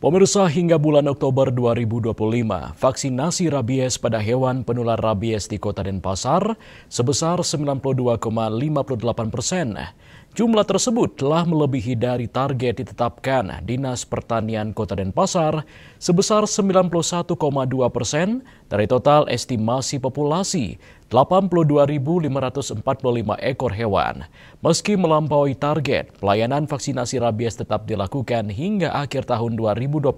Pemirsa, hingga bulan Oktober 2025, vaksinasi rabies pada hewan penular rabies di Kota Denpasar sebesar 92,58%. Jumlah tersebut telah melebihi dari target ditetapkan Dinas Pertanian Kota Denpasar sebesar 91,2% dari total estimasi populasi 82.545 ekor hewan. Meski melampaui target, pelayanan vaksinasi rabies tetap dilakukan hingga akhir tahun 2025.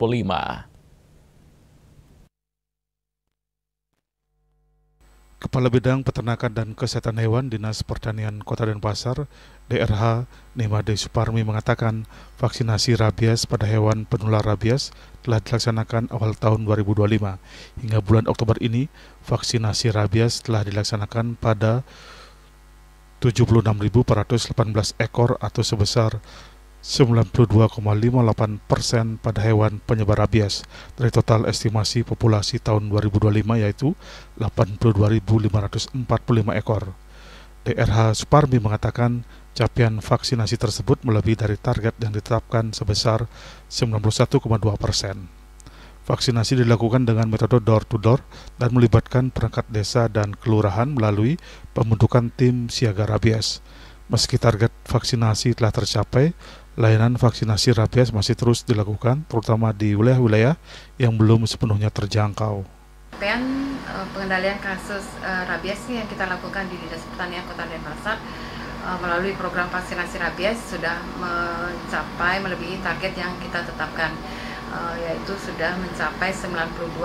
Kepala Bidang Peternakan dan Kesehatan Hewan Dinas Pertanian Kota Denpasar, DRH Nimade Suparmi mengatakan vaksinasi rabies pada hewan penular rabies telah dilaksanakan awal tahun 2025. Hingga bulan Oktober ini, vaksinasi rabies telah dilaksanakan pada 76.418 ekor atau sebesar 92,58% pada hewan penyebar rabies dari total estimasi populasi tahun 2025 yaitu 82.545 ekor. DRH Suparmi mengatakan capaian vaksinasi tersebut melebihi dari target yang ditetapkan sebesar 91,2%. Vaksinasi dilakukan dengan metode door-to-door dan melibatkan perangkat desa dan kelurahan melalui pembentukan tim siaga rabies. Meski target vaksinasi telah tercapai, layanan vaksinasi rabies masih terus dilakukan, terutama di wilayah-wilayah yang belum sepenuhnya terjangkau. Pengendalian kasus rabies yang kita lakukan di Dinas Pertanian Kota Denpasar melalui program vaksinasi rabies sudah melebihi target yang kita tetapkan, yaitu sudah mencapai 92,58%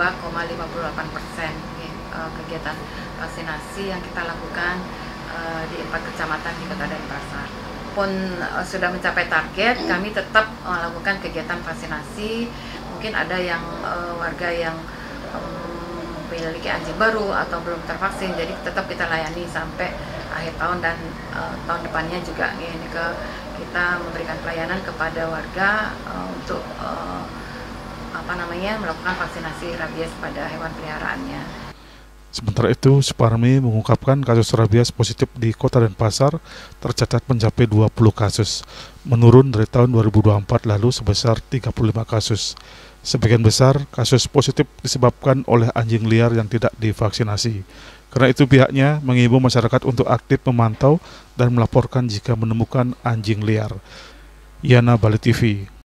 kegiatan vaksinasi yang kita lakukan di 4 kecamatan di Kota Denpasar. Pun sudah mencapai target, kami tetap melakukan kegiatan vaksinasi. Mungkin ada yang warga yang memiliki anjing baru atau belum tervaksin, jadi tetap kita layani sampai akhir tahun dan tahun depannya juga. Kita memberikan pelayanan kepada warga untuk melakukan vaksinasi rabies pada hewan peliharaannya. Sementara itu, Suparmi mengungkapkan kasus rabies positif di Kota Denpasar tercatat mencapai 20 kasus, menurun dari tahun 2024 lalu sebesar 35 kasus. Sebagian besar kasus positif disebabkan oleh anjing liar yang tidak divaksinasi. Karena itu pihaknya mengimbau masyarakat untuk aktif memantau dan melaporkan jika menemukan anjing liar. Yana Bali TV.